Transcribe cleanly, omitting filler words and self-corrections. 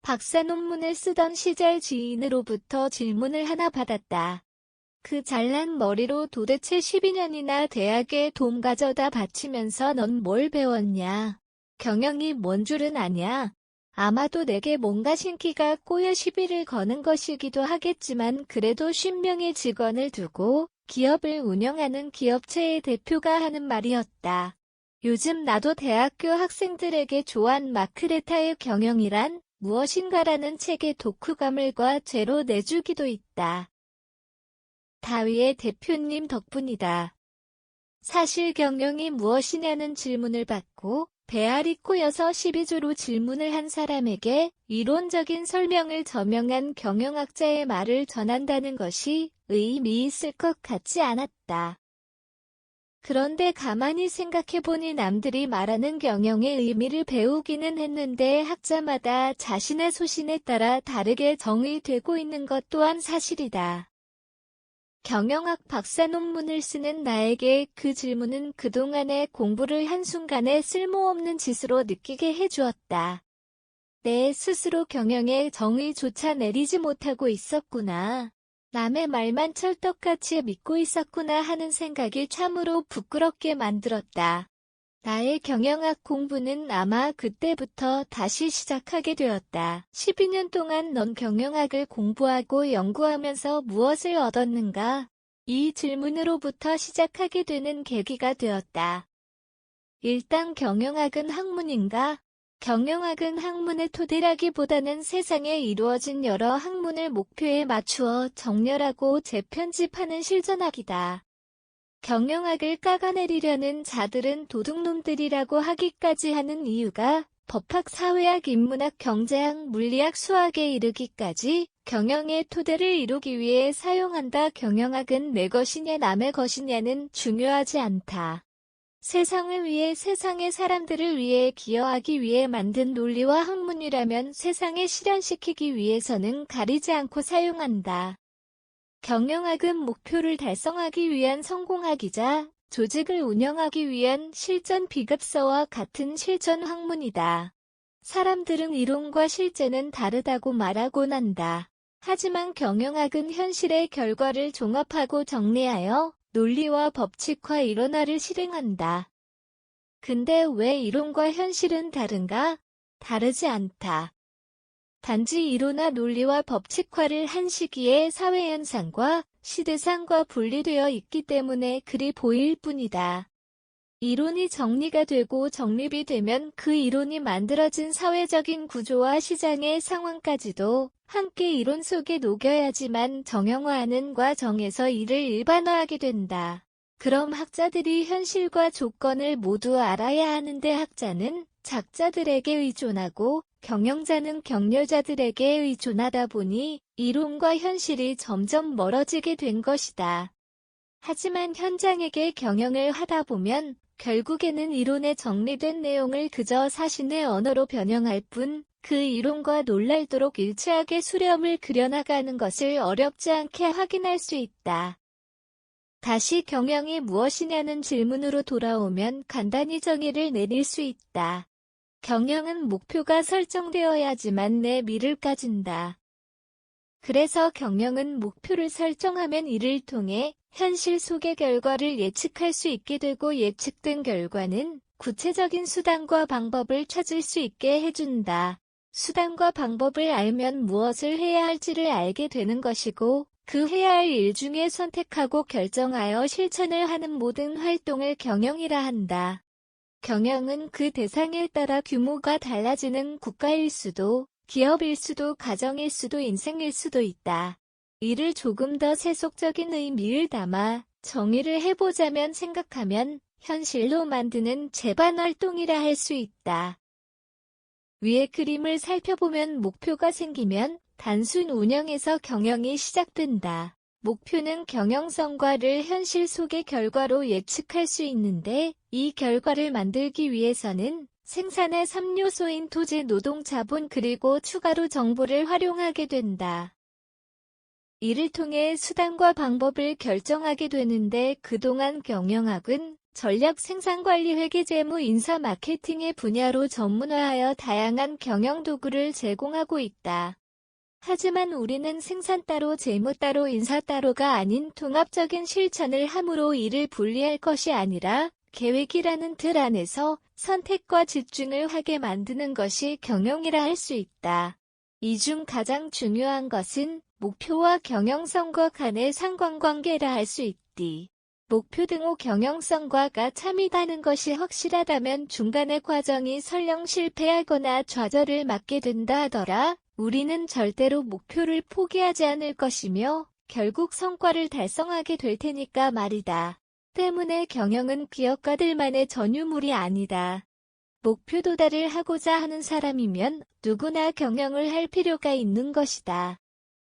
박사 논문을 쓰던 시절 지인으로부터 질문을 하나 받았다. 그 잘난 머리로 도대체 12년이나 대학에 돈 가져다 바치면서 넌 뭘 배웠냐? 경영이 뭔 줄은 아냐? 아마도 내게 뭔가 신기가 꼬여 시비를 거는 것이기도 하겠지만 그래도 50명의 직원을 두고 기업을 운영하는 기업체의 대표가 하는 말이었다. 요즘 나도 대학교 학생들에게 조한 마크레타의 경영이란 무엇인가라는 책의 독후감을과 죄로 내주기도 있다. 다위의 대표님 덕분이다. 사실 경영이 무엇이냐는 질문을 받고 배알이 꼬여서 12조로 질문을 한 사람에게 이론적인 설명을 저명한 경영학자의 말을 전한다는 것이 의미 있을 것 같지 않았다. 그런데 가만히 생각해보니 남들이 말하는 경영의 의미를 배우기는 했는데 학자마다 자신의 소신에 따라 다르게 정의되고 있는 것 또한 사실이다. 경영학 박사 논문을 쓰는 나에게 그 질문은 그동안의 공부를 한순간에 쓸모없는 짓으로 느끼게 해주었다. 내 스스로 경영의 정의조차 내리지 못하고 있었구나. 남의 말만 찰떡같이 믿고 있었구나 하는 생각이 참으로 부끄럽게 만들었다. 나의 경영학 공부는 아마 그때부터 다시 시작하게 되었다. 12년 동안 넌 경영학을 공부하고 연구하면서 무엇을 얻었는가? 이 질문으로부터 시작하게 되는 계기가 되었다. 일단 경영학은 학문인가? 경영학은 학문의 토대라기보다는 세상에 이루어진 여러 학문을 목표에 맞추어 정렬하고 재편집하는 실전학이다. 경영학을 깎아내리려는 자들은 도둑놈들이라고 하기까지 하는 이유가 법학, 사회학, 인문학, 경제학, 물리학, 수학에 이르기까지 경영의 토대를 이루기 위해 사용한다. 경영학은 내 것이냐 남의 것이냐는 중요하지 않다. 세상을 위해 세상의 사람들을 위해 기여하기 위해 만든 논리와 학문이라면 세상에 실현시키기 위해서는 가리지 않고 사용한다. 경영학은 목표를 달성하기 위한 성공학이자 조직을 운영하기 위한 실전 비급서와 같은 실전 학문이다. 사람들은 이론과 실제는 다르다고 말하곤 한다. 하지만 경영학은 현실의 결과를 종합하고 정리하여 논리와 법칙화 이론화를 실행한다. 근데 왜 이론과 현실은 다른가? 다르지 않다. 단지 이론화 논리와 법칙화를 한 시기에 사회현상과 시대상과 분리되어 있기 때문에 그리 보일 뿐이다. 이론이 정리가 되고 정립이 되면 그 이론이 만들어진 사회적인 구조와 시장의 상황까지도 함께 이론 속에 녹여야지만 정형화하는 과정에서 이를 일반화하게 된다. 그럼 학자들이 현실과 조건을 모두 알아야 하는데 학자는 작자들에게 의존하고 경영자는 경려자들에게 의존하다 보니 이론과 현실이 점점 멀어지게 된 것이다. 하지만 현장에게 경영을 하다 보면 결국에는 이론에 정리된 내용을 그저 사신의 언어로 변형할 뿐 그 이론과 놀랄도록 일치하게 수렴을 그려나가는 것을 어렵지 않게 확인할 수 있다. 다시 경영이 무엇이냐는 질문으로 돌아오면 간단히 정의를 내릴 수 있다. 경영은 목표가 설정되어야지만 내 미를 까준다. 그래서 경영은 목표를 설정하면 이를 통해 현실 속의 결과를 예측할 수 있게 되고 예측된 결과는 구체적인 수단과 방법을 찾을 수 있게 해준다. 수단과 방법을 알면 무엇을 해야 할지를 알게 되는 것이고 그 해야 할 일 중에 선택하고 결정하여 실천을 하는 모든 활동을 경영이라 한다. 경영은 그 대상에 따라 규모가 달라지는 국가일 수도, 기업일 수도, 가정일 수도, 인생일 수도 있다. 이를 조금 더 세속적인 의미를 담아 정의를 해보자면 생각하면 현실로 만드는 재반활동이라 할 수 있다. 위의 그림을 살펴보면 목표가 생기면 단순 운영에서 경영이 시작된다. 목표는 경영 성과를 현실 속의 결과로 예측할 수 있는데 이 결과를 만들기 위해서는 생산의 3요소인 토지, 노동, 자본 그리고 추가로 정보를 활용하게 된다. 이를 통해 수단과 방법을 결정하게 되는데 그동안 경영학은 전략 생산관리 회계 재무 인사 마케팅의 분야로 전문화하여 다양한 경영 도구를 제공하고 있다. 하지만 우리는 생산 따로 재무 따로 인사 따로가 아닌 통합적인 실천을 함으로 이를 분리할 것이 아니라 계획이라는 틀 안에서 선택과 집중을 하게 만드는 것이 경영이라 할 수 있다. 이 중 가장 중요한 것은 목표와 경영성과 간의 상관관계라 할 수 있디. 목표 등호 경영성과가 참이다는 것이 확실하다면 중간의 과정이 설령 실패하거나 좌절을 맞게 된다 하더라. 우리는 절대로 목표를 포기하지 않을 것이며 결국 성과를 달성하게 될 테니까 말이다. 때문에 경영은 기업가들만의 전유물이 아니다. 목표 도달을 하고자 하는 사람이면 누구나 경영을 할 필요가 있는 것이다.